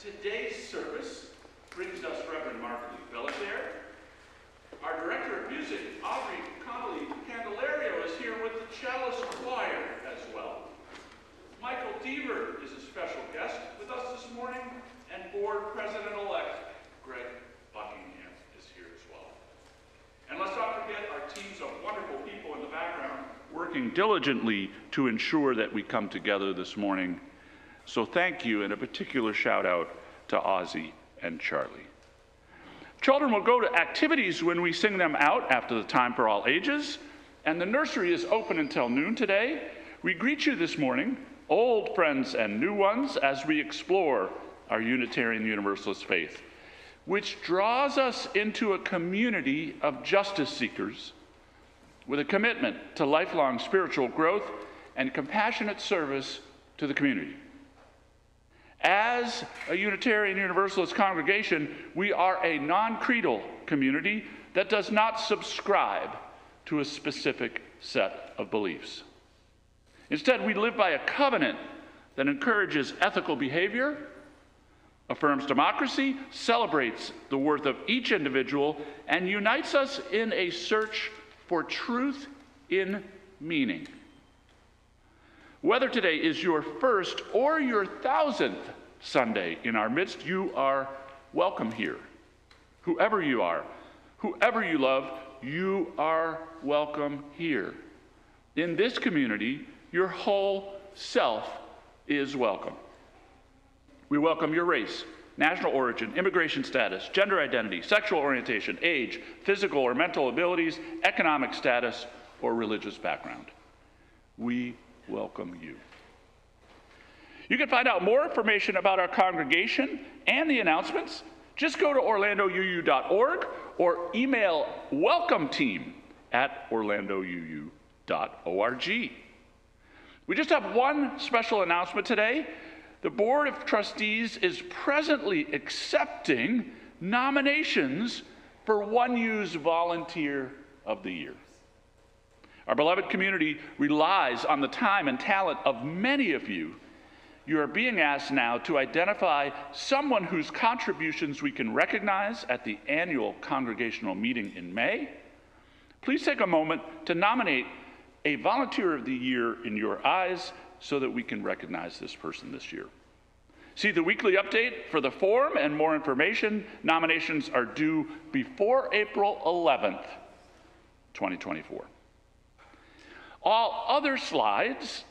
Today's service brings us Reverend Margalie, Belizaire. Our director of music, Aubrey, Connelly-Candelario, is here with the Chalice Choir as well. Michael Deaver is a special guest with us this morning, and board president-elect Greg Buckingham is here as well. And let's not forget our teams of wonderful people in the background working diligently to ensure that we come together this morning. So thank you, and a particular shout out to Ozzy and Charlie. Children will go to activities when we sing them out after the time for all ages, and the nursery is open until noon today. We greet you this morning, old friends and new ones, as we explore our Unitarian Universalist faith, which draws us into a community of justice seekers with a commitment to lifelong spiritual growth and compassionate service to the community. As a Unitarian Universalist congregation, we are a non-creedal community that does not subscribe to a specific set of beliefs. Instead, we live by a covenant that encourages ethical behavior, affirms democracy, celebrates the worth of each individual, and unites us in a search for truth in meaning. Whether today is your first or your 1,000th Sunday in our midst, you are welcome here. Whoever you are, whoever you love, you are welcome here. In this community, your whole self is welcome. We welcome your race, national origin, immigration status, gender identity, sexual orientation, age, physical or mental abilities, economic status, or religious background. We welcome you. You can find out more information about our congregation and the announcements. Just go to orlandouu.org or email welcometeam@orlandouu.org. We just have one special announcement today. The Board of Trustees is presently accepting nominations for 1U's Volunteer of the Year. Our beloved community relies on the time and talent of many of you. You are being asked now to identify someone whose contributions we can recognize at the annual congregational meeting in May. Please take a moment to nominate a Volunteer of the Year in your eyes so that we can recognize this person this year. See the weekly update for the form and more information. Nominations are due before April 11th, 2024. All other slides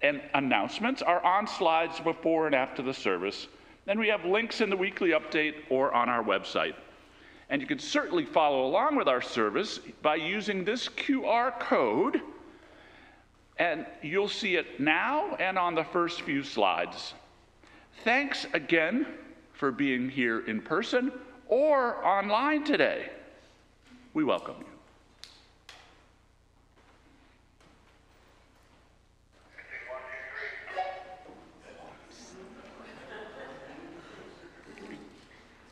and announcements are on slides before and after the service, and we have links in the weekly update or on our website. And you can certainly follow along with our service by using this QR code, and you'll see it now and on the first few slides. Thanks again for being here in person or online today. We welcome you.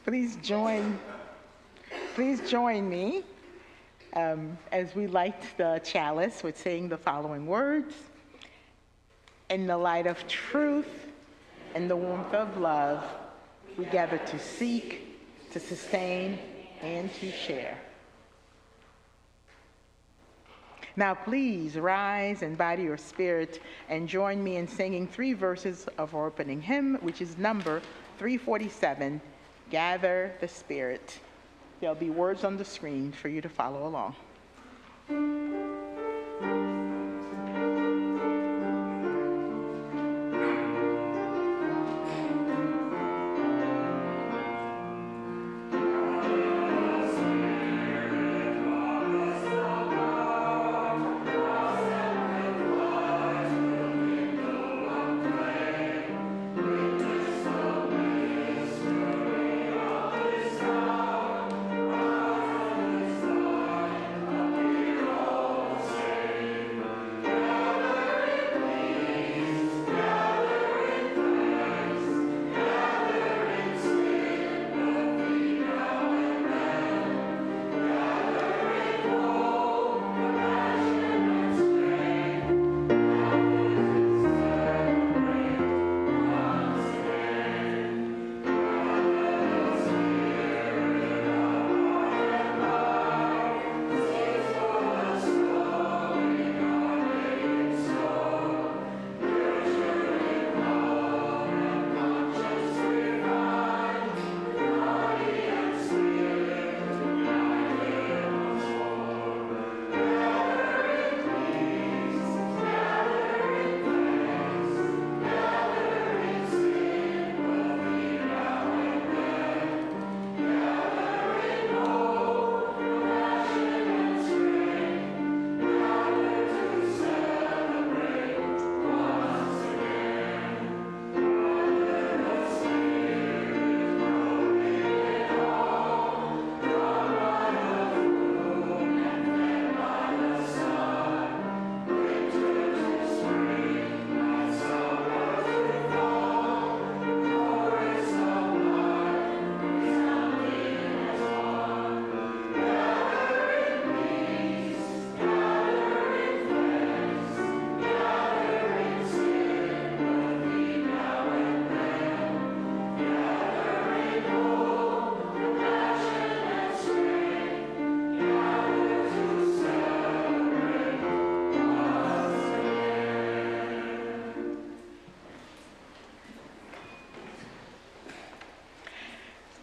Please join me as we light the chalice with saying the following words. In the light of truth and the warmth of love, we gather to seek, to sustain, and to share. Now please rise and body your spirit and join me in singing 3 verses of our opening hymn, which is number 347, Gather the Spirit. There'll be words on the screen for you to follow along. Oh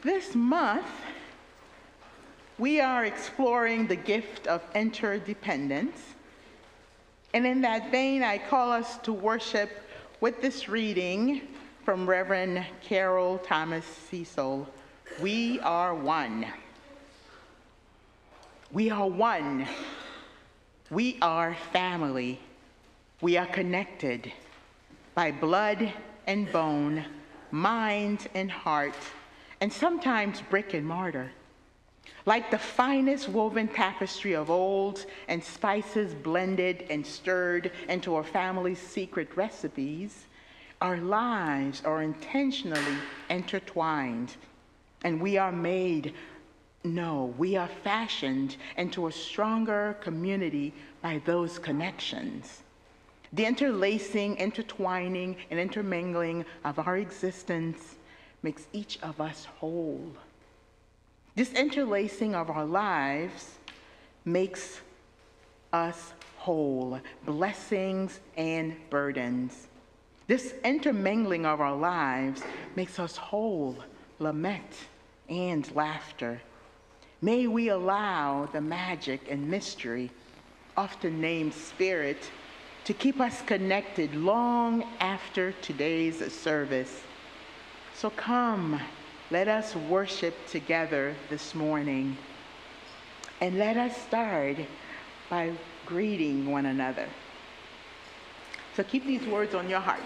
This month, we are exploring the gift of interdependence. And in that vein, I call us to worship with this reading from Reverend Carol Thomas Cecil. We are one. We are one. We are family. We are connected by blood and bone, mind and heart, and sometimes brick and mortar. Like the finest woven tapestry of old and spices blended and stirred into our family's secret recipes, our lives are intentionally intertwined, and we are fashioned into a stronger community by those connections. The interlacing, intertwining, and intermingling of our existence makes each of us whole. This interlacing of our lives makes us whole, blessings and burdens. This intermingling of our lives makes us whole, lament and laughter. May we allow the magic and mystery, often named spirit, to keep us connected long after today's service. So come, let us worship together this morning. And let us start by greeting one another. So keep these words on your heart.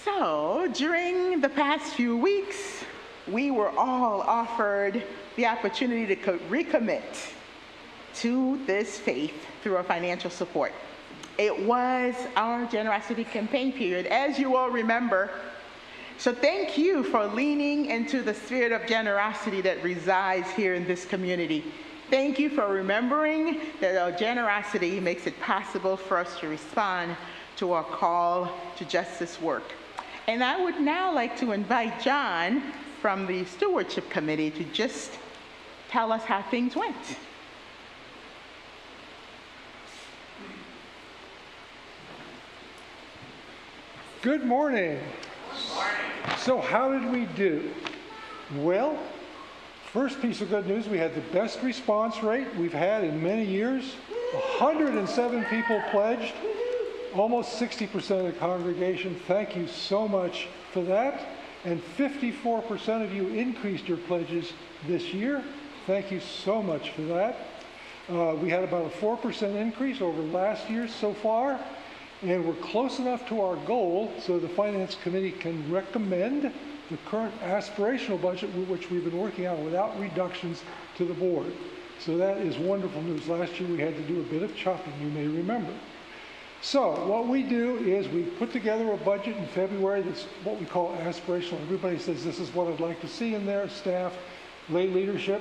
So, during the past few weeks, we were all offered the opportunity to recommit to this faith through our financial support. It was our generosity campaign period, as you all remember. So thank you for leaning into the spirit of generosity that resides here in this community. Thank you for remembering that our generosity makes it possible for us to respond to our call to justice work. And I would now like to invite John from the Stewardship Committee to just tell us how things went. Good morning. Good morning. So how did we do? Well, first piece of good news, we had the best response rate we've had in many years. 107 people pledged. Almost 60% of the congregation, thank you so much for that. And 54% of you increased your pledges this year. Thank you so much for that. We had about a 4% increase over last year so far. And we're close enough to our goal so the Finance Committee can recommend the current aspirational budget which we've been working on without reductions to the board. So that is wonderful news. Last year we had to do a bit of chopping, you may remember. So what we do is we put together a budget in February that's what we call aspirational. Everybody says this is what I'd like to see in there, staff, lay leadership,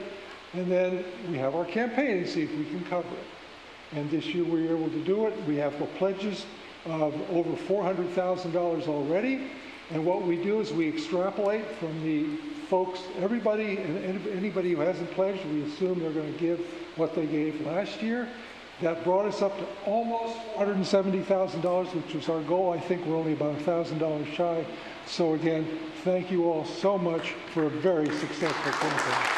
and then we have our campaign and see if we can cover it. And this year we were able to do it. We have pledges of over $400,000 already. And what we do is we extrapolate from the folks, everybody and anybody who hasn't pledged, we assume they're going to give what they gave last year. That brought us up to almost $170,000, which was our goal. I think we're only about $1,000 shy. So again, thank you all so much for a very successful campaign.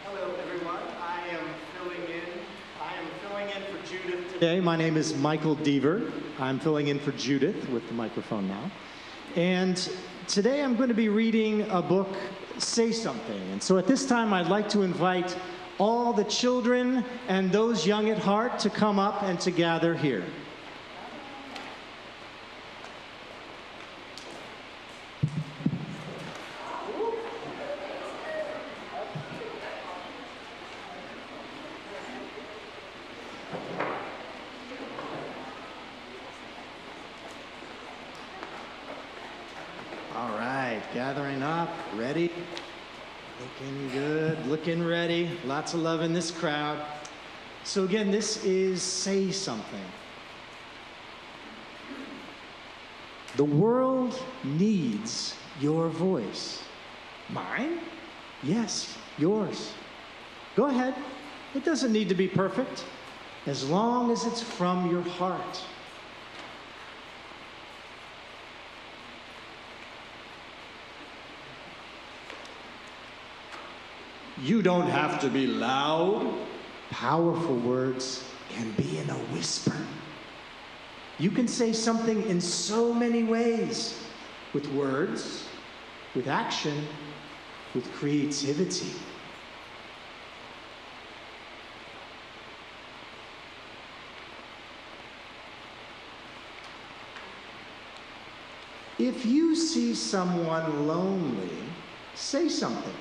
Hello, everyone. I am Judith today. My name is Michael Deaver. I'm filling in for Judith with the microphone now. And today I'm going to be reading a book, Say Something. And so at this time, I'd like to invite all the children and those young at heart to come up and to gather here. All right, gathering up, ready, looking good, looking ready, lots of love in this crowd. So again, this is Say Something. The world needs your voice. Mine? Yes, yours. Go ahead. It doesn't need to be perfect, as long as it's from your heart. You don't have to be loud. Powerful words can be in a whisper. You can say something in so many ways, with words, with action, with creativity. If you see someone lonely, say something.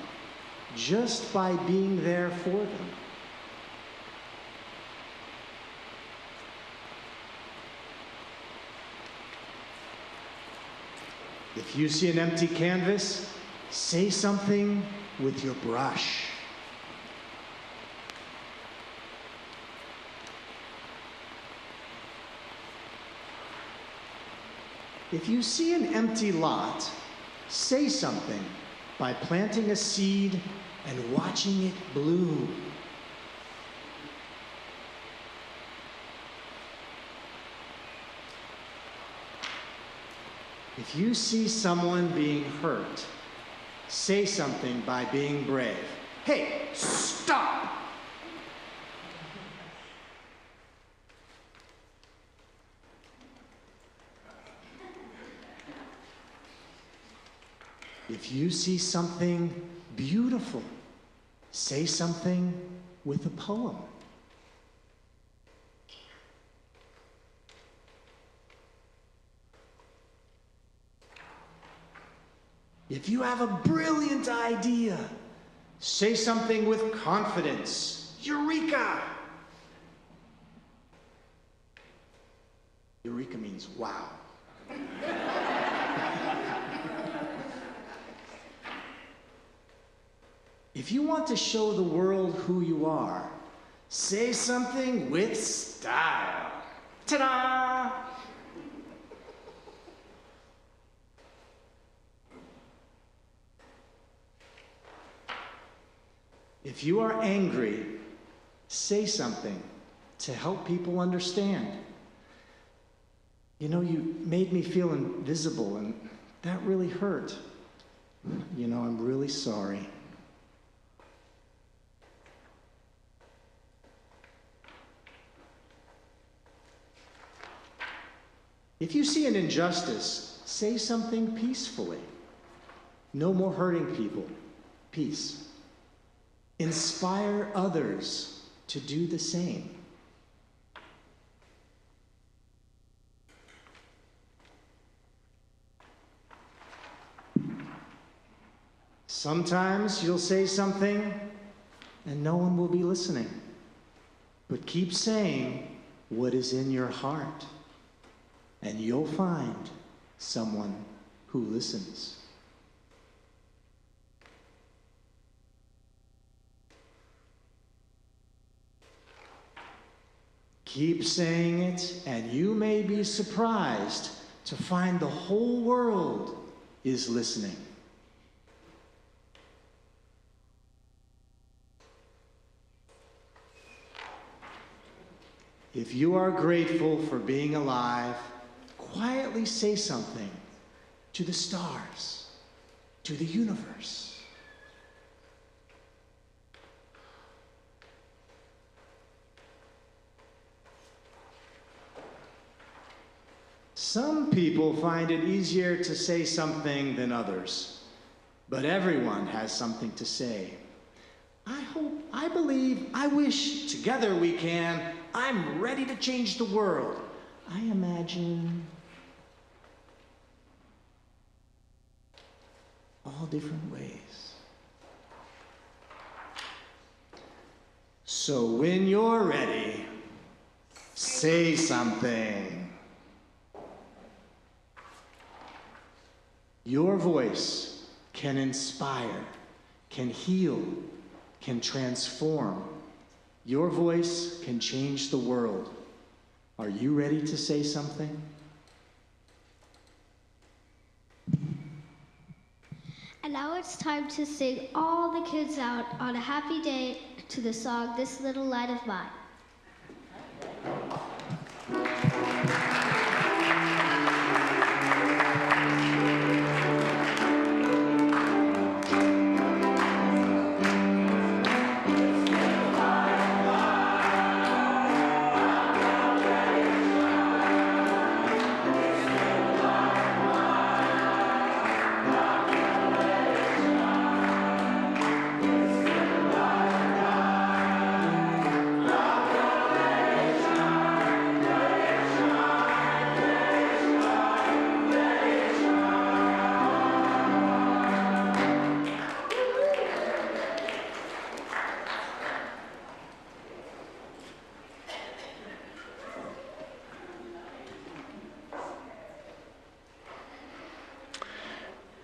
Just by being there for them. If you see an empty canvas, say something with your brush. If you see an empty lot, say something by planting a seed and watching it bloom. If you see someone being hurt, say something by being brave. Hey, stop! If you see something beautiful, say something with a poem. If you have a brilliant idea, say something with confidence. Eureka! Eureka means wow. If you want to show the world who you are, say something with style. Ta-da! If you are angry, say something to help people understand. You know, you made me feel invisible, and that really hurt. You know, I'm really sorry. If you see an injustice, say something peacefully. No more hurting people. Peace. Inspire others to do the same. Sometimes you'll say something and no one will be listening. But keep saying what is in your heart. And you'll find someone who listens. Keep saying it, and you may be surprised to find the whole world is listening. If you are grateful for being alive, quietly say something to the stars, to the universe. Some people find it easier to say something than others, but everyone has something to say. I hope, I believe, I wish, together we can. I'm ready to change the world. I imagine all different ways. So when you're ready, say something. Your voice can inspire, can heal, can transform. Your voice can change the world. Are you ready to say something? And now it's time to sing all the kids out on a happy day to the song, This Little Light of Mine.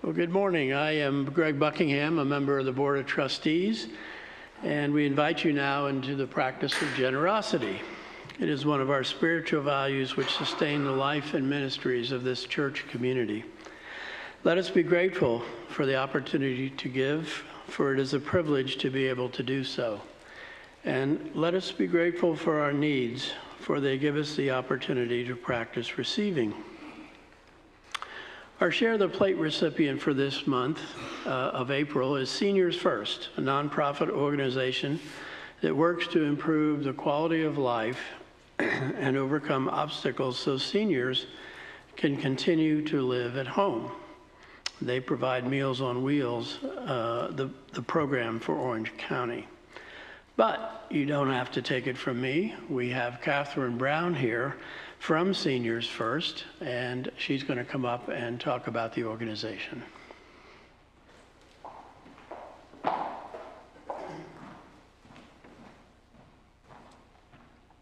Well, good morning. I am Greg Buckingham, a member of the Board of Trustees, and we invite you now into the practice of generosity. It is one of our spiritual values which sustain the life and ministries of this church community. Let us be grateful for the opportunity to give, for it is a privilege to be able to do so. And let us be grateful for our needs, for they give us the opportunity to practice receiving. Our Share the Plate recipient for this month of April is Seniors First, a nonprofit organization that works to improve the quality of life and overcome obstacles so seniors can continue to live at home. They provide Meals on Wheels, the program for Orange County. But you don't have to take it from me. We have Catherine Brown here from Seniors First, and she's going to come up and talk about the organization.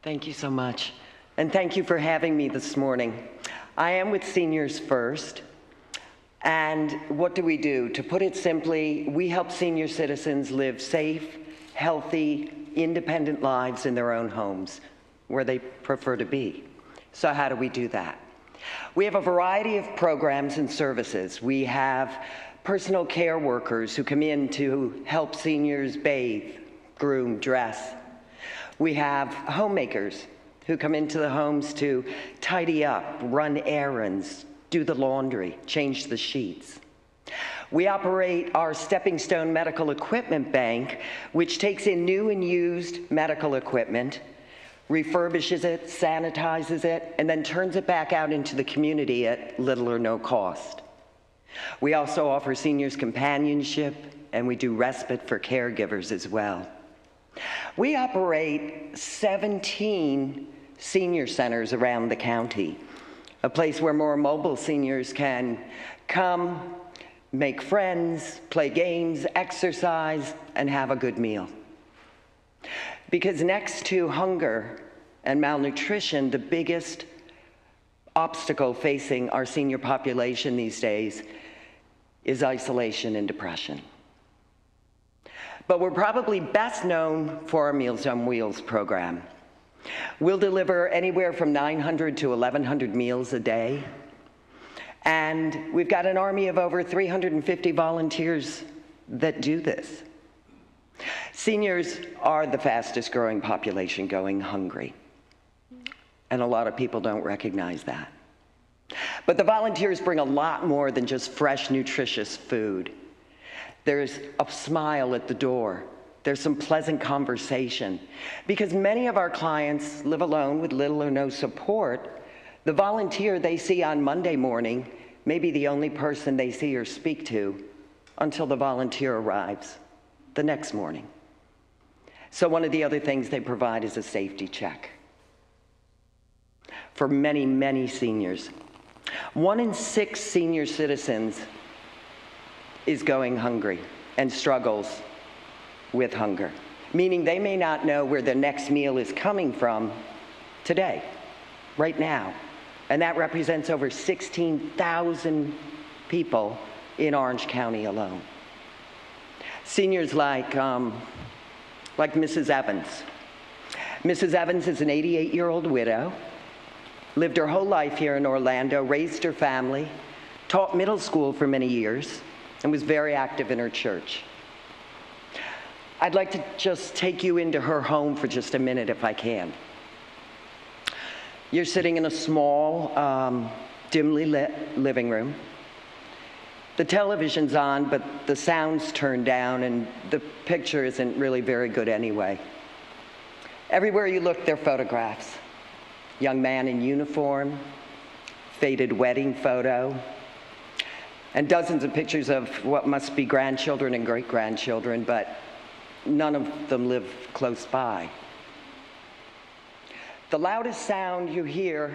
Thank you so much, and thank you for having me this morning. I am with Seniors First, and what do we do? To put it simply, we help senior citizens live safe, healthy, independent lives in their own homes, where they prefer to be. So how do we do that? We have a variety of programs and services. We have personal care workers who come in to help seniors bathe, groom, dress. We have homemakers who come into the homes to tidy up, run errands, do the laundry, change the sheets. We operate our Stepping Stone Medical Equipment Bank, which takes in new and used medical equipment, refurbishes it, sanitizes it, and then turns it back out into the community at little or no cost. We also offer seniors companionship, and we do respite for caregivers as well. We operate 17 senior centers around the county, a place where more mobile seniors can come, make friends, play games, exercise, and have a good meal. Because next to hunger and malnutrition, the biggest obstacle facing our senior population these days is isolation and depression. But we're probably best known for our Meals on Wheels program. We'll deliver anywhere from 900 to 1,100 meals a day. And we've got an army of over 350 volunteers that do this. Seniors are the fastest growing population going hungry. And a lot of people don't recognize that. But the volunteers bring a lot more than just fresh, nutritious food. There's a smile at the door. There's some pleasant conversation. Because many of our clients live alone with little or no support, The volunteer they see on Monday morning may be the only person they see or speak to until the volunteer arrives the next morning. So one of the other things they provide is a safety check for many, many seniors. 1 in 6 senior citizens is going hungry and struggles with hunger, meaning they may not know where the next meal is coming from today, right now. And that represents over 16,000 people in Orange County alone. Seniors like Mrs. Evans. Mrs. Evans is an 88-year-old widow, lived her whole life here in Orlando, raised her family, taught middle school for many years, and was very active in her church. I'd like to just take you into her home for just a minute if I can. You're sitting in a small, dimly lit living room. The television's on, but the sound's turned down, and the picture isn't really very good anyway. Everywhere you look, there are photographs. Young man in uniform, faded wedding photo, and dozens of pictures of what must be grandchildren and great-grandchildren, but none of them live close by. The loudest sound you hear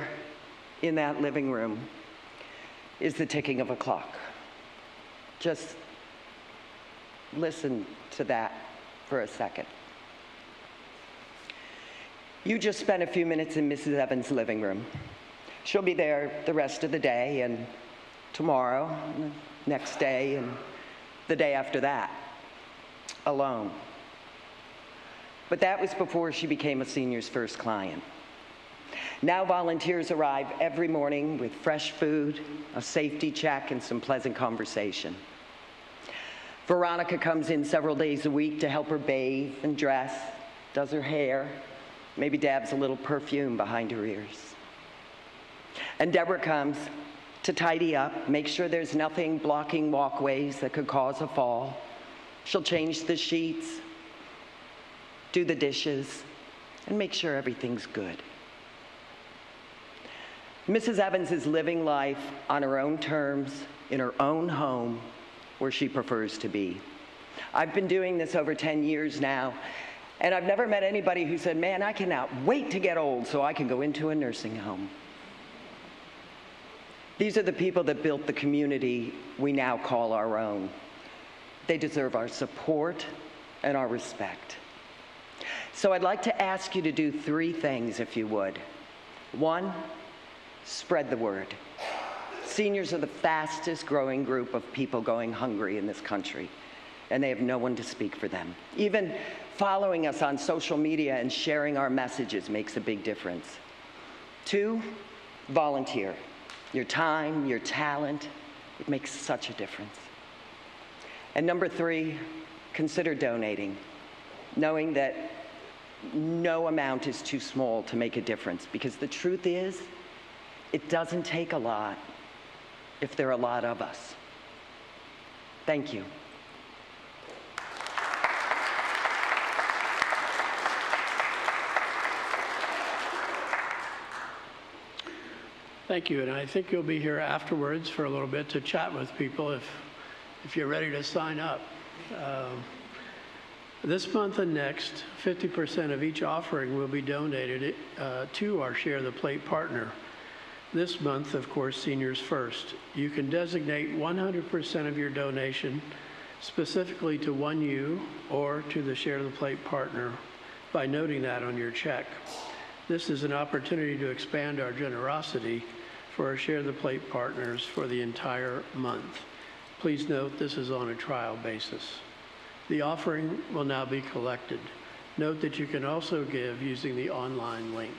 in that living room is the ticking of a clock. Just listen to that for a second. You just spent a few minutes in Mrs. Evans' living room. She'll be there the rest of the day, and tomorrow, and the next day, and the day after that, alone. But that was before she became a Seniors First client. Now volunteers arrive every morning with fresh food, a safety check, and some pleasant conversation. Veronica comes in several days a week to help her bathe and dress, does her hair, maybe dabs a little perfume behind her ears. And Deborah comes to tidy up, make sure there's nothing blocking walkways that could cause a fall. She'll change the sheets, do the dishes, and make sure everything's good. Mrs. Evans is living life on her own terms, in her own home, where she prefers to be. I've been doing this over 10 years now, and I've never met anybody who said, man, I cannot wait to get old so I can go into a nursing home. These are the people that built the community we now call our own. They deserve our support and our respect. So I'd like to ask you to do 3 things, if you would. 1, spread the word. Seniors are the fastest growing group of people going hungry in this country, and they have no one to speak for them. Even following us on social media and sharing our messages makes a big difference. 2, volunteer. Your time, your talent, it makes such a difference. And number 3, consider donating, knowing that no amount is too small to make a difference, because the truth is, it doesn't take a lot if there are a lot of us. Thank you. Thank you, and I think you'll be here afterwards for a little bit to chat with people if you're ready to sign up. This month and next, 50% of each offering will be donated to our Share the Plate partner. This month, of course, Seniors First. You can designate 100% of your donation specifically to 1U or to the Share the Plate partner by noting that on your check. This is an opportunity to expand our generosity for our Share the Plate partners for the entire month. Please note this is on a trial basis. The offering will now be collected. Note that you can also give using the online link.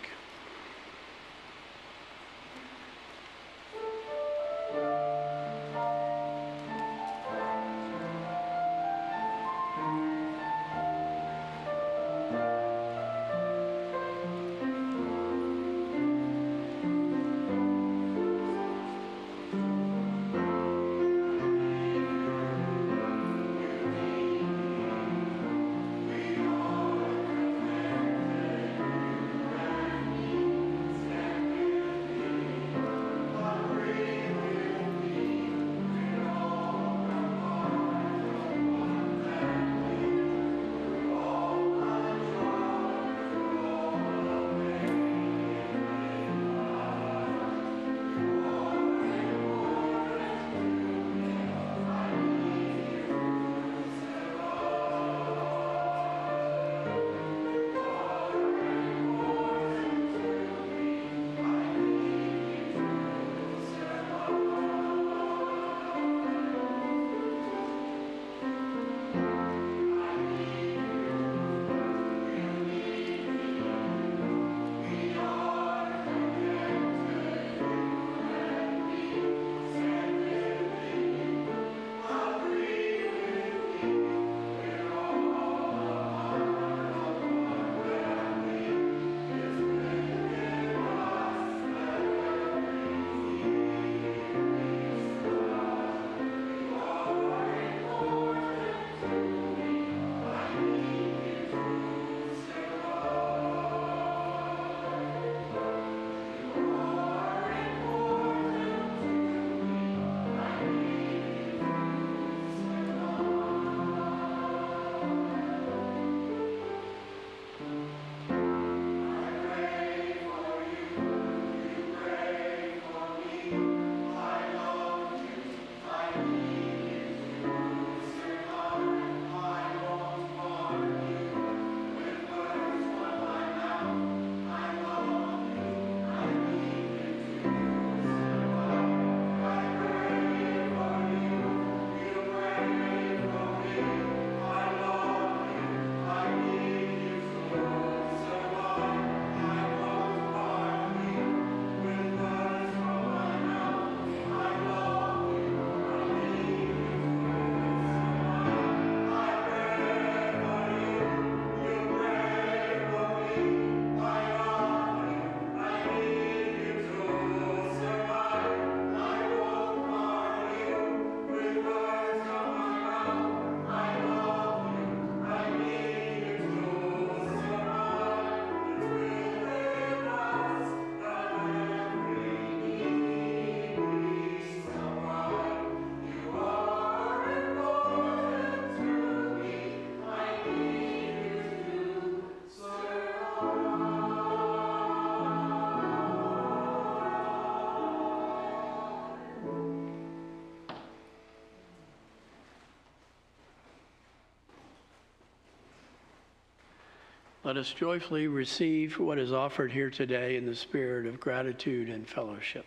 Let us joyfully receive what is offered here today in the spirit of gratitude and fellowship.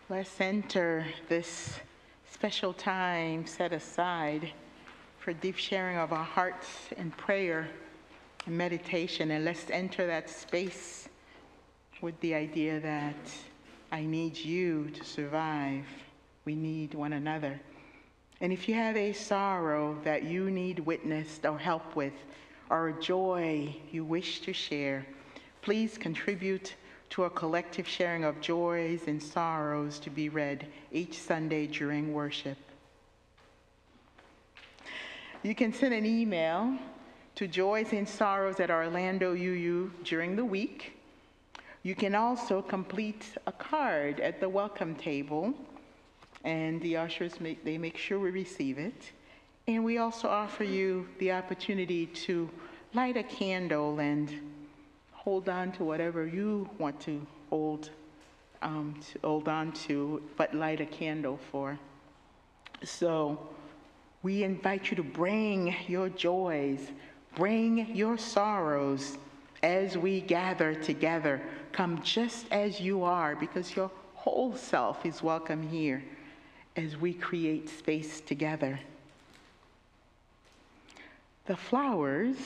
Let's enter this special time set aside for deep sharing of our hearts in prayer and meditation, and let's enter that space with the idea that I need you to survive. We need one another. And if you have a sorrow that you need witnessed or help with, or a joy you wish to share, please contribute to a collective sharing of joys and sorrows to be read each Sunday during worship. You can send an email to Joys and Sorrows at Orlando UU during the week. You can also complete a card at the welcome table, and the ushers make sure we receive it. And we also offer you the opportunity to light a candle and hold on to whatever you want to hold on to, but light a candle for. So we invite you to bring your joys, bring your sorrows as we gather together. Come just as you are, because your whole self is welcome here as we create space together. The flowers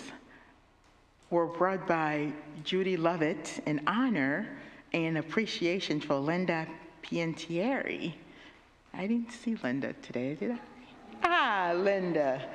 were brought by Judy Lovett in honor and appreciation for Linda Piantieri. I didn't see Linda today, did I? Ah, Linda.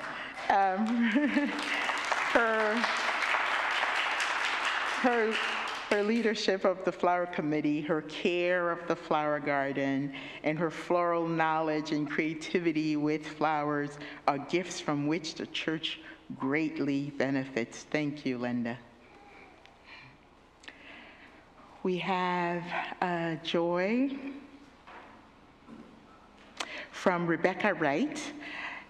Her leadership of the flower committee, her care of the flower garden, and her floral knowledge and creativity with flowers are gifts from which the church greatly benefits. Thank you, Linda. We have a joy from Rebecca Wright.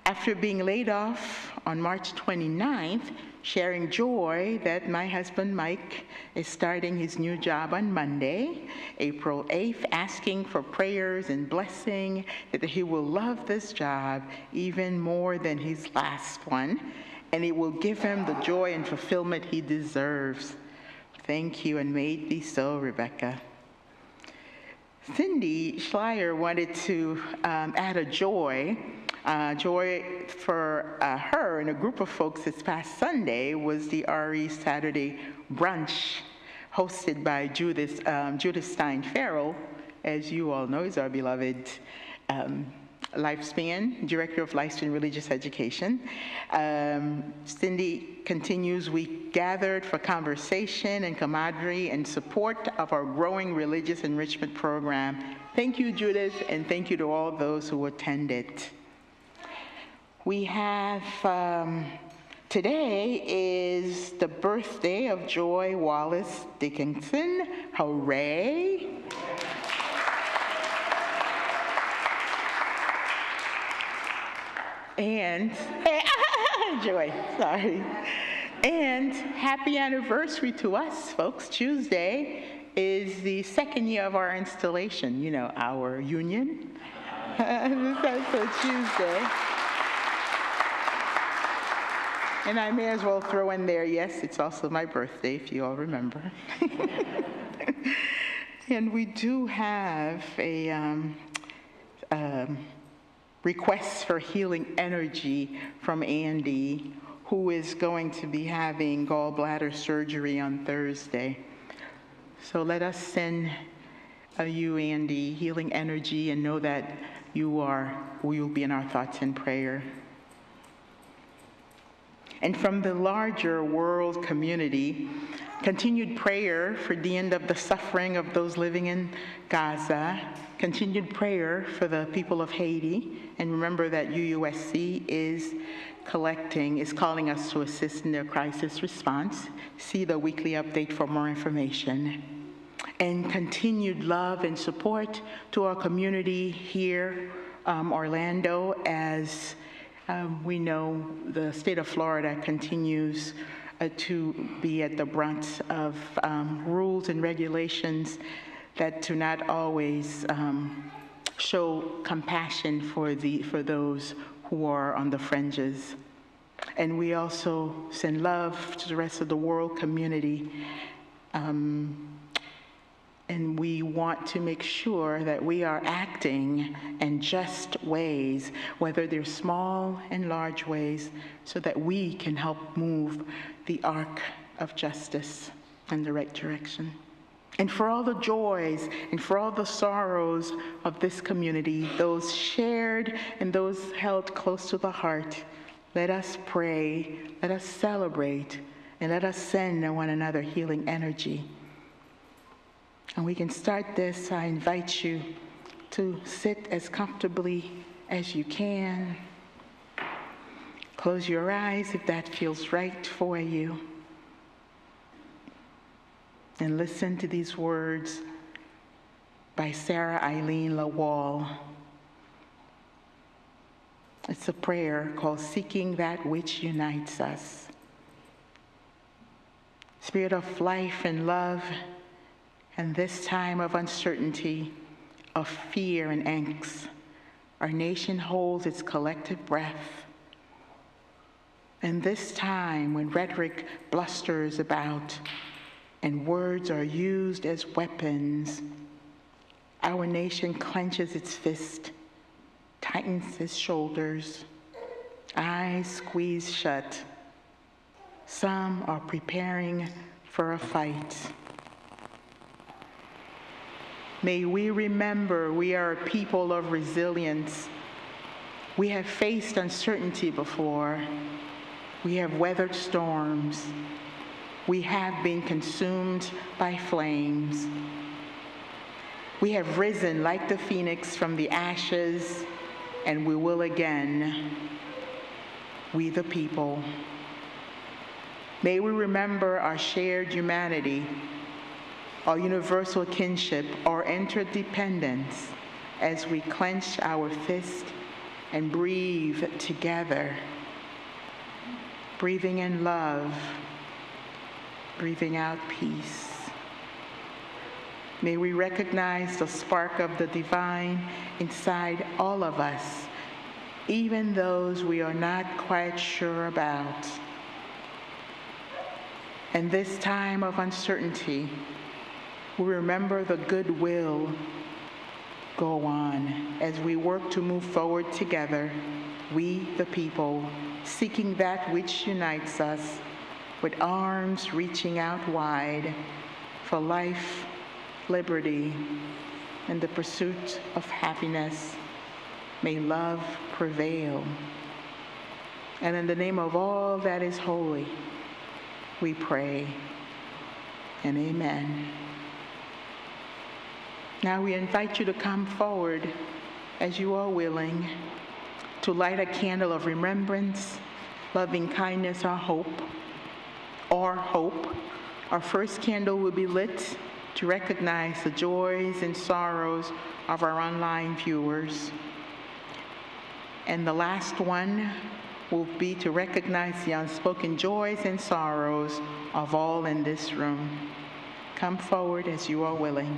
After being laid off on March 29th, sharing joy that my husband Mike is starting his new job on Monday, April 8th, asking for prayers and blessing that he will love this job even more than his last one, and it will give him the joy and fulfillment he deserves. Thank you, and may it be so, Rebecca. Cindy Schleier wanted to add a joy. Joy for her and a group of folks this past Sunday was the RE Saturday brunch hosted by Judith Stein-Farrall. As you all know, is our beloved Lifespan, Director of Lifespan Religious Education. Cindy continues, we gathered for conversation and camaraderie and support of our growing religious enrichment program. Thank you, Judith, and thank you to all those who attended. We have, today is the birthday of Joy Wallace Dickinson. Hooray! And, Joy, sorry. And happy anniversary to us, folks. Tuesday is the second year of our installation, you know, our union. That's a Tuesday. And I may as well throw in there, yes, it's also my birthday, if you all remember. And we do have a request for healing energy from Andy, who is going to be having gallbladder surgery on Thursday. So let us send you, Andy, healing energy, and know that you will be in our thoughts and prayer. And from the larger world community, continued prayer for the end of the suffering of those living in Gaza, continued prayer for the people of Haiti, and remember that UUSC is calling us to assist in their crisis response. See the weekly update for more information. And continued love and support to our community here, Orlando, as we know the state of Florida continues to be at the brunt of rules and regulations that do not always show compassion for those who are on the fringes. And we also send love to the rest of the world community. And we want to make sure that we are acting in just ways, whether they're small and large ways, so that we can help move the arc of justice in the right direction. And for all the joys and for all the sorrows of this community, those shared and those held close to the heart, let us pray, let us celebrate, and let us send one another healing energy. And we can start this. I invite you to sit as comfortably as you can. Close your eyes if that feels right for you. And listen to these words by Sarah Eileen Lawal. It's a prayer called Seeking That Which Unites Us. Spirit of life and love, and this time of uncertainty, of fear and angst, our nation holds its collective breath. And this time when rhetoric blusters about and words are used as weapons, our nation clenches its fist, tightens its shoulders, eyes squeeze shut. Some are preparing for a fight. May we remember we are a people of resilience. We have faced uncertainty before. We have weathered storms. We have been consumed by flames. We have risen like the phoenix from the ashes, and we will again. We the people. May we remember our shared humanity, our universal kinship, our interdependence, as we clench our fist and breathe together, breathing in love, breathing out peace. May we recognize the spark of the divine inside all of us, even those we are not quite sure about. In this time of uncertainty, we remember the goodwill go on as we work to move forward together, we the people, seeking that which unites us, with arms reaching out wide for life, liberty, and the pursuit of happiness. May love prevail. And in the name of all that is holy, we pray, and amen. Now we invite you to come forward as you are willing to light a candle of remembrance, loving kindness, our hope. Our first candle will be lit to recognize the joys and sorrows of our online viewers. And the last one will be to recognize the unspoken joys and sorrows of all in this room. Come forward as you are willing.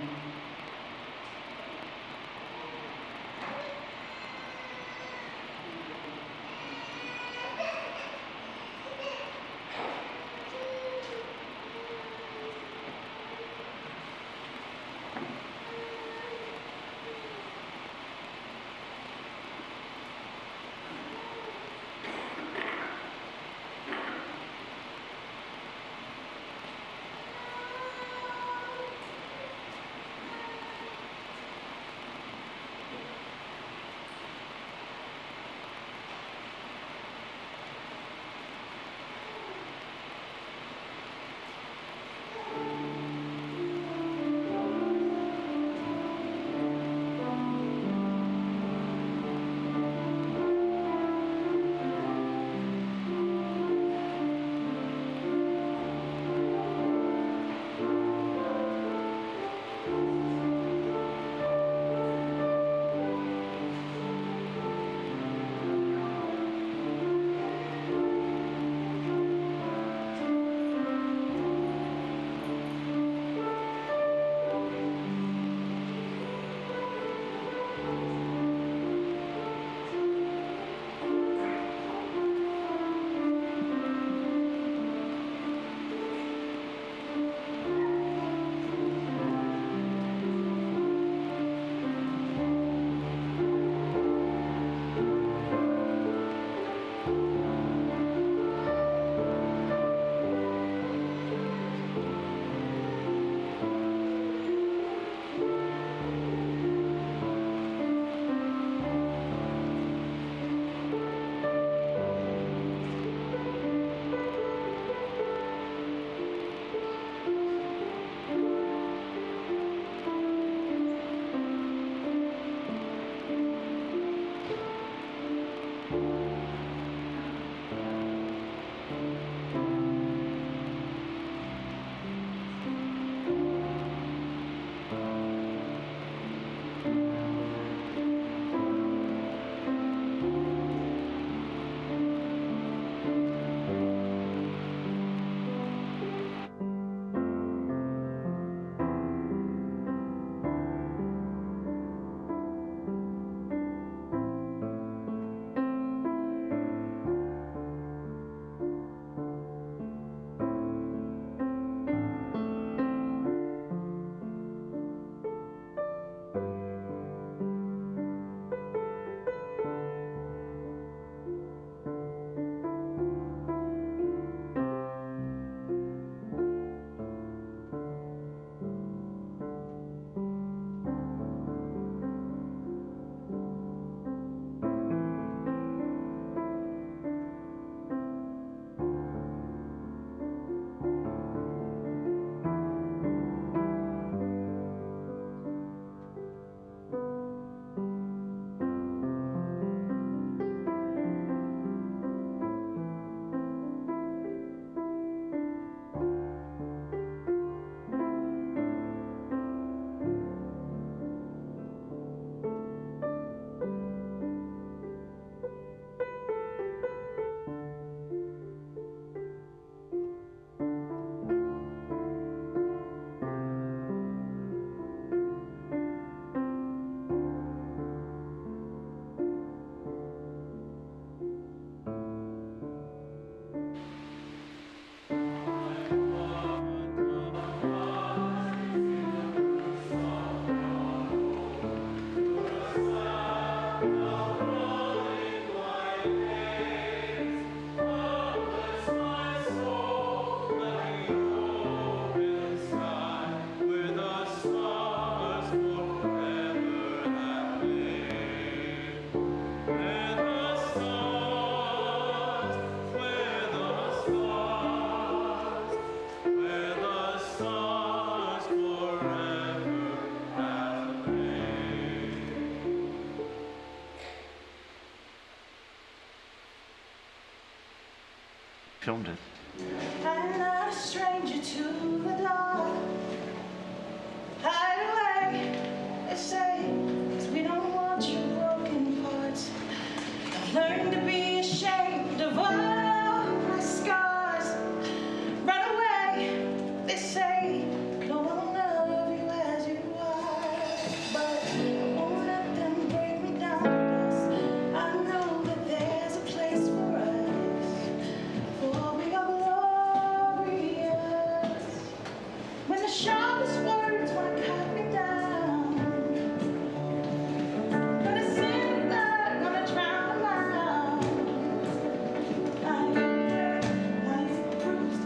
filmed it. I'm not a stranger to the dark. Hide away, they say, 'cause we don't want your broken parts. I've learned to be ashamed of all my scars. Run away, they say, no one will love you as you are. But I won't let them break me down to dust. I know that there's a place for us, for we are glorious. When the sharpest words want to cut me down, gonna send the blood, gonna drown them out. I am bruised,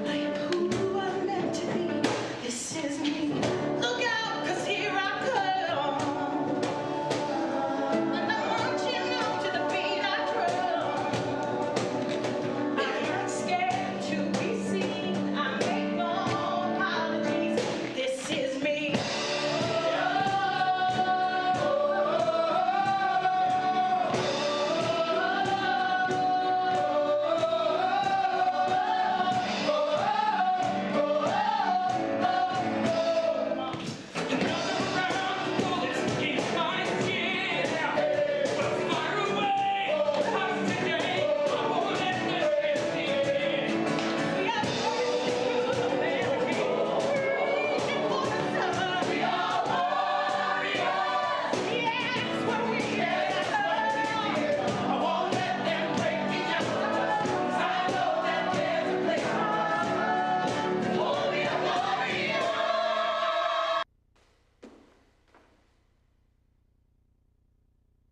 I am who I'm meant to be. This is me. Look out, 'cause here I come. And I'm marching on to the beat I drum. I'm not scared to be seen. I make no apologies. This is me.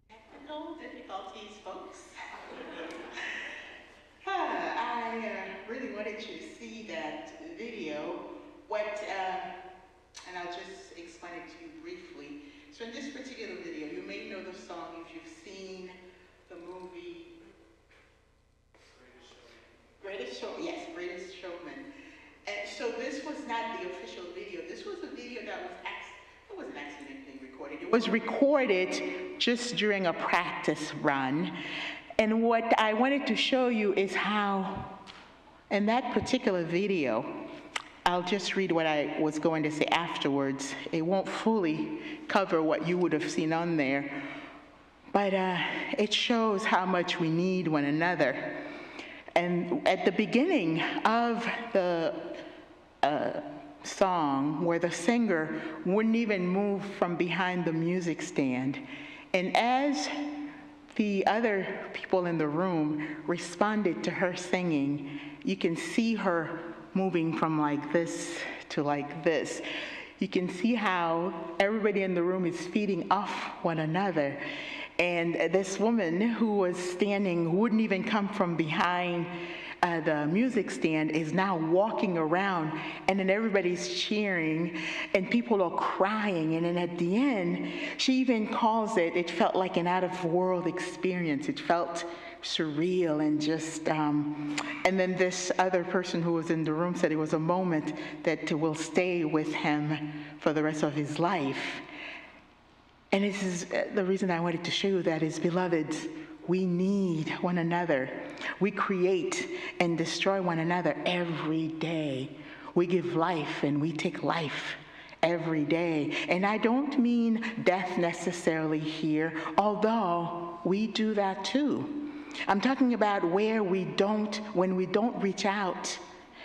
Technical difficulties, folks. I really wanted you to see that video. And I'll just explain it to you briefly. So in this particular video, you may know the song if you've seen the movie Greatest Showman. Yes, Greatest Showman. And so this was not the official video. This was a video that wasn't accidentally recorded. It was recorded just during a practice run. And what I wanted to show you is how, in that particular video, I'll just read what I was going to say afterwards. It won't fully cover what you would have seen on there, but it shows how much we need one another. And at the beginning of the song, where the singer wouldn't even move from behind the music stand, and as the other people in the room responded to her singing, you can see her moving from like this to like this. You can see how everybody in the room is feeding off one another. And this woman who was standing, wouldn't even come from behind the music stand, is now walking around, and then everybody's cheering and people are crying. And then at the end, she even calls it felt like an out-of-world experience. It felt surreal and just, and then this other person who was in the room said it was a moment that will stay with him for the rest of his life. And this is the reason I wanted to show you that is, beloveds, we need one another. We create and destroy one another every day. We give life and we take life every day. And I don't mean death necessarily here, although we do that too. I'm talking about when we don't reach out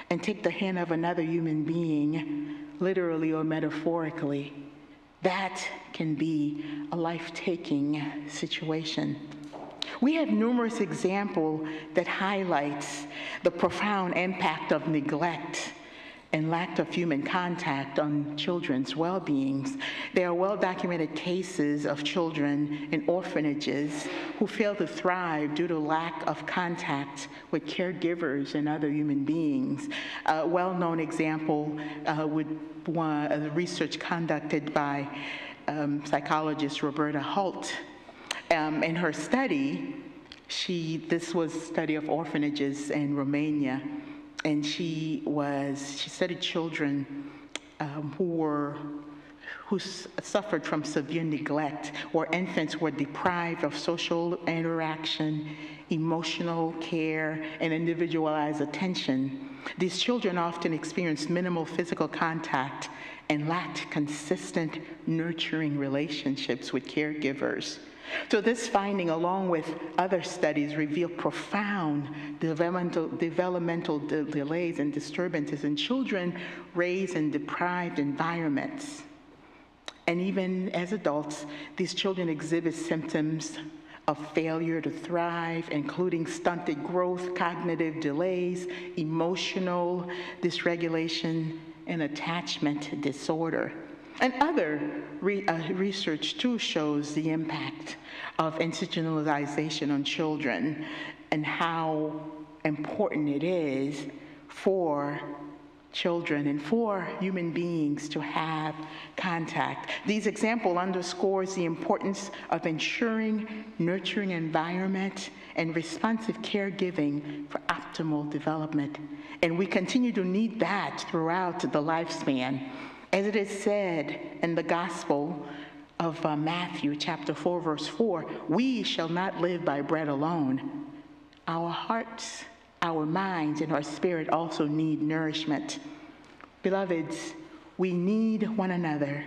and take the hand of another human being, literally or metaphorically. That can be a life-taking situation. We have numerous examples that highlights the profound impact of neglect and lack of human contact on children's well-beings. There are well-documented cases of children in orphanages who fail to thrive due to lack of contact with caregivers and other human beings. A well-known example would the research conducted by psychologist Roberta Holt. In her study, this was a study of orphanages in Romania, and she studied children who who suffered from severe neglect, or infants were deprived of social interaction, emotional care, and individualized attention. These children often experienced minimal physical contact and lacked consistent, nurturing relationships with caregivers. So this finding, along with other studies, reveal profound developmental delays and disturbances in children raised in deprived environments. And even as adults, these children exhibit symptoms of failure to thrive, including stunted growth, cognitive delays, emotional dysregulation, and attachment disorder. And other research too shows the impact of institutionalization on children and how important it is for children and for human beings to have contact. These examples underscores the importance of ensuring nurturing environment and responsive caregiving for optimal development. And we continue to need that throughout the lifespan. As it is said in the Gospel of Matthew, chapter 4, verse 4, we shall not live by bread alone. Our hearts, our minds, and our spirit also need nourishment. Beloveds, we need one another.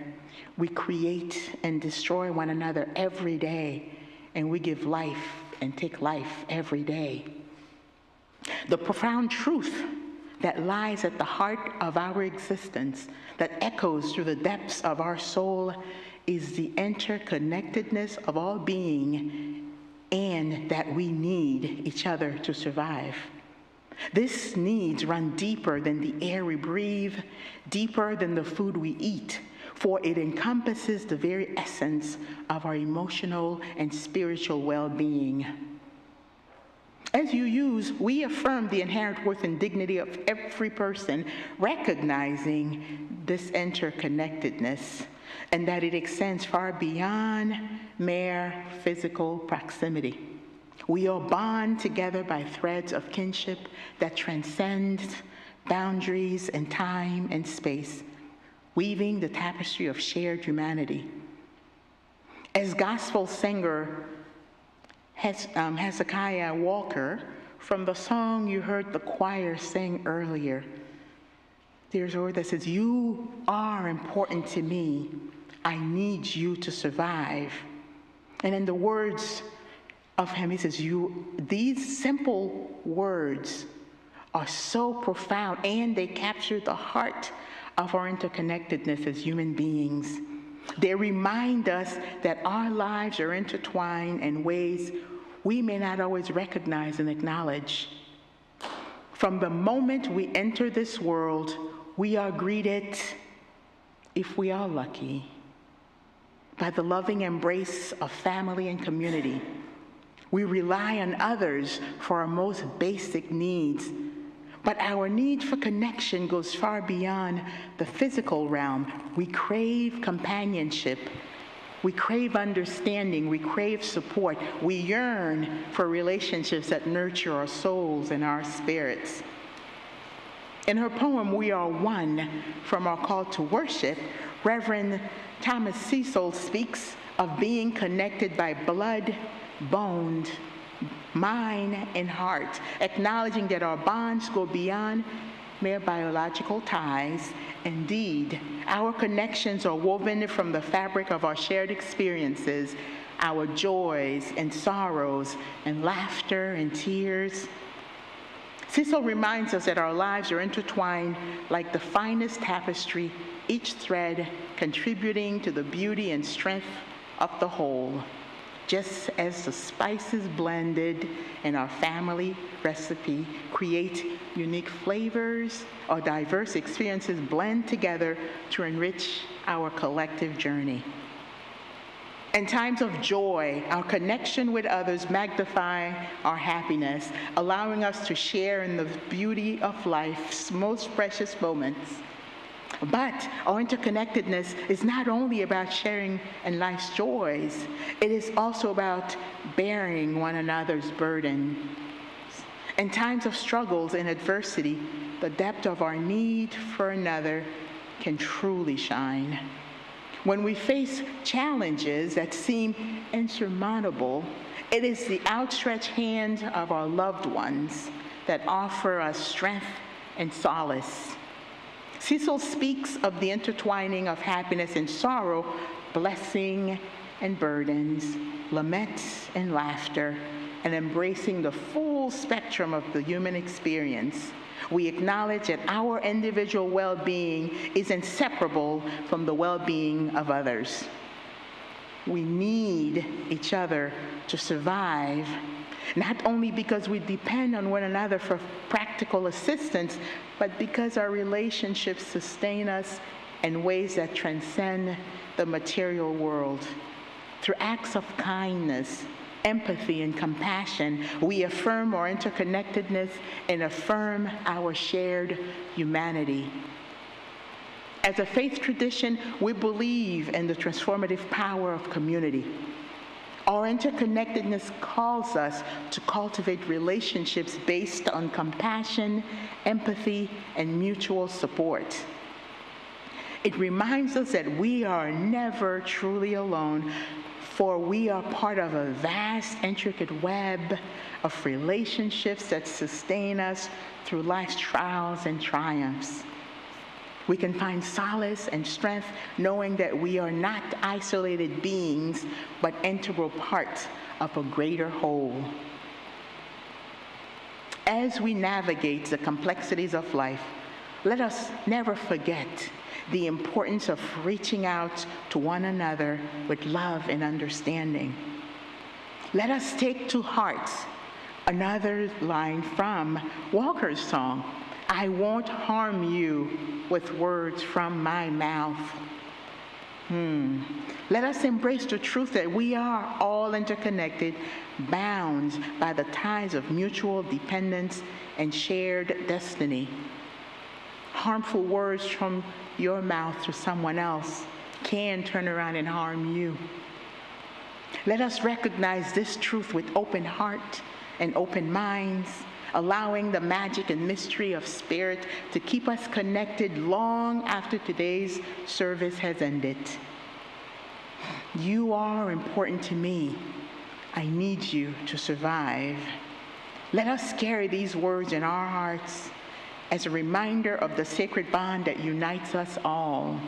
We create and destroy one another every day, and we give life and take life every day. The profound truth that lies at the heart of our existence, that echoes through the depths of our soul, is the interconnectedness of all being, and that we need each other to survive. These needs run deeper than the air we breathe, deeper than the food we eat, for it encompasses the very essence of our emotional and spiritual well-being. As you use, we affirm the inherent worth and dignity of every person, recognizing this interconnectedness and that it extends far beyond mere physical proximity. We are bound together by threads of kinship that transcend boundaries and time and space, weaving the tapestry of shared humanity. As gospel singer Hezekiah Walker, from the song you heard the choir sing earlier, there's a word that says, "You are important to me. I need you to survive." And in the words of him, he says, these simple words are so profound, and they capture the heart of our interconnectedness as human beings. They remind us that our lives are intertwined in ways we may not always recognize and acknowledge. From the moment we enter this world, we are greeted, if we are lucky, by the loving embrace of family and community. We rely on others for our most basic needs, but our need for connection goes far beyond the physical realm. We crave companionship. We crave understanding. We crave support. We yearn for relationships that nurture our souls and our spirits. In her poem, "We Are One," from our call to worship, Reverend Thomas Cecil speaks of being connected by blood, bones, mind, and heart, acknowledging that our bonds go beyond mere biological ties. Indeed, our connections are woven from the fabric of our shared experiences, our joys and sorrows, and laughter and tears. Cecil reminds us that our lives are intertwined like the finest tapestry, each thread contributing to the beauty and strength of the whole. Just as the spices blended in our family recipe create unique flavors, our diverse experiences blend together to enrich our collective journey. In times of joy, our connection with others magnify our happiness, allowing us to share in the beauty of life's most precious moments. But our interconnectedness is not only about sharing in life's joys, it is also about bearing one another's burden. In times of struggles and adversity, the depth of our need for another can truly shine. When we face challenges that seem insurmountable, it is the outstretched hand of our loved ones that offer us strength and solace. Cecil speaks of the intertwining of happiness and sorrow, blessing and burdens, laments and laughter, and embracing the full spectrum of the human experience. We acknowledge that our individual well-being is inseparable from the well-being of others. We need each other to survive, not only because we depend on one another for practical assistance, but because our relationships sustain us in ways that transcend the material world. Through acts of kindness, empathy, and compassion, we affirm our interconnectedness and affirm our shared humanity. As a faith tradition, we believe in the transformative power of community. Our interconnectedness calls us to cultivate relationships based on compassion, empathy, and mutual support. It reminds us that we are never truly alone, for we are part of a vast, intricate web of relationships that sustain us through life's trials and triumphs. We can find solace and strength knowing that we are not isolated beings, but integral parts of a greater whole. As we navigate the complexities of life, let us never forget the importance of reaching out to one another with love and understanding. Let us take to heart another line from Walker's song, "I won't harm you with words from my mouth." Let us embrace the truth that we are all interconnected, bound by the ties of mutual dependence and shared destiny. Harmful words from your mouth to someone else can turn around and harm you. Let us recognize this truth with open heart and open minds, allowing the magic and mystery of spirit to keep us connected long after today's service has ended. You are important to me. I need you to survive. Let us carry these words in our hearts as a reminder of the sacred bond that unites us all.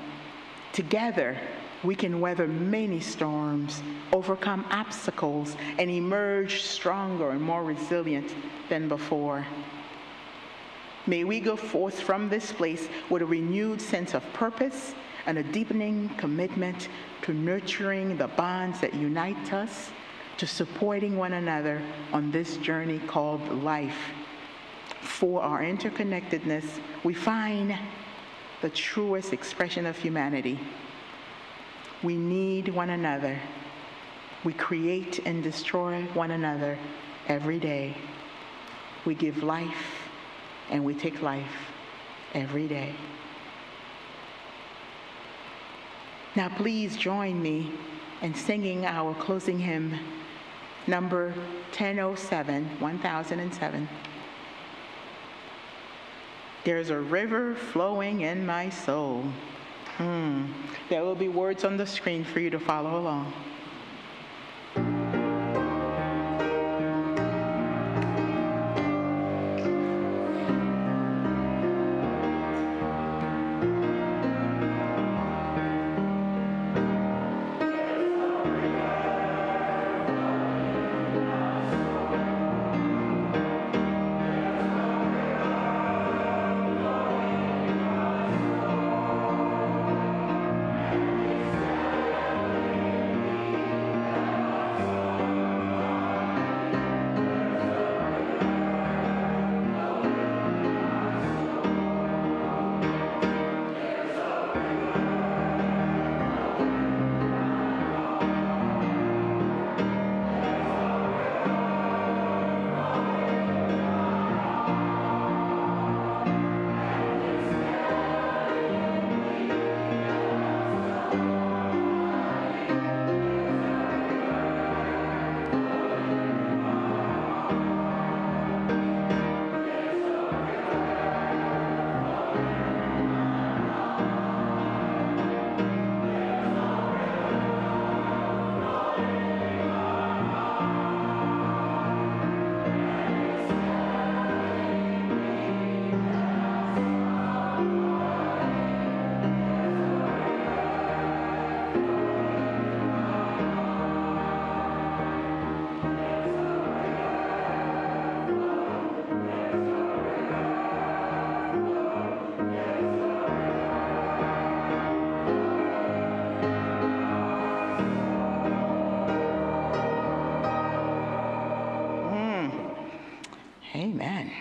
Together, we can weather many storms, overcome obstacles, and emerge stronger and more resilient than before. May we go forth from this place with a renewed sense of purpose and a deepening commitment to nurturing the bonds that unite us, to supporting one another on this journey called life. For our interconnectedness, we find the truest expression of humanity. We need one another. We create and destroy one another every day. We give life and we take life every day. Now please join me in singing our closing hymn, number 1007. There's a river flowing in my soul. There will be words on the screen for you to follow along. Amen.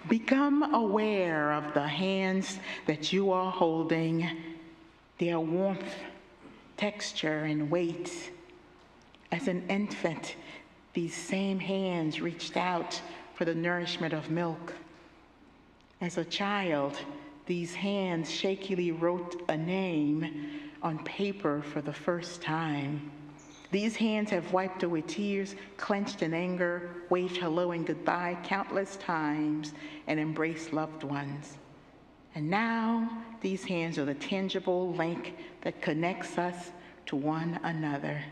Become aware of the hands that you are holding, their warmth, texture, and weight. As an infant, these same hands reached out for the nourishment of milk. As a child, these hands shakily wrote a name on paper for the first time. These hands have wiped away tears, clenched in anger, waved hello and goodbye countless times, and embraced loved ones. And now, these hands are the tangible link that connects us to one another.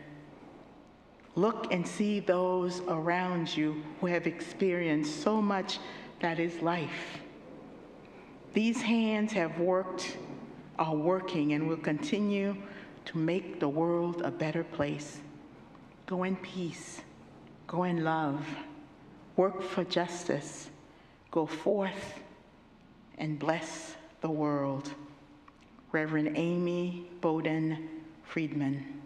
Look and see those around you who have experienced so much that is life. These hands have worked, are working, and will continue to make the world a better place. Go in peace, go in love, work for justice, go forth and bless the world. Reverend Amy Bowden Friedman.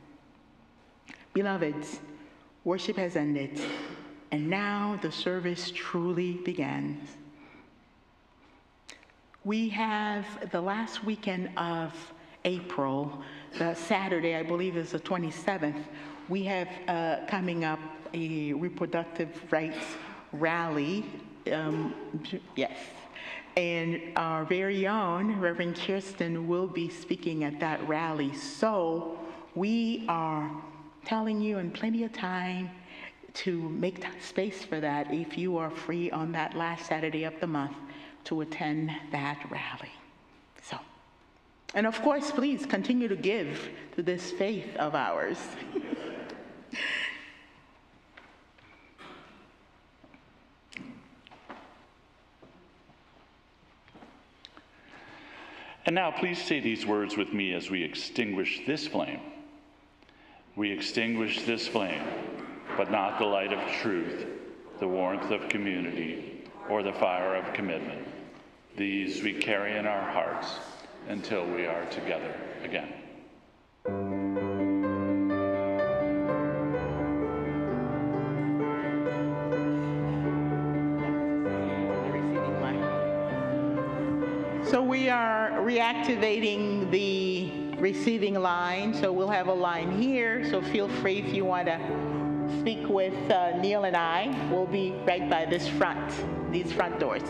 Beloveds, worship has ended, and now the service truly begins. We have the last weekend of April, the Saturday, I believe is the 27th, we have coming up a reproductive rights rally, yes. And our very own Reverend Kirsten will be speaking at that rally. So we are telling you in plenty of time to make space for that if you are free on that last Saturday of the month to attend that rally. So, and of course, please continue to give to this faith of ours. And now please say these words with me as we extinguish this flame. We extinguish this flame, but not the light of truth, the warmth of community, or the fire of commitment. These we carry in our hearts until we are together again. So we are reactivating the receiving line. So we'll have a line here. So feel free if you want to speak with Neil and I. We'll be right by these front doors.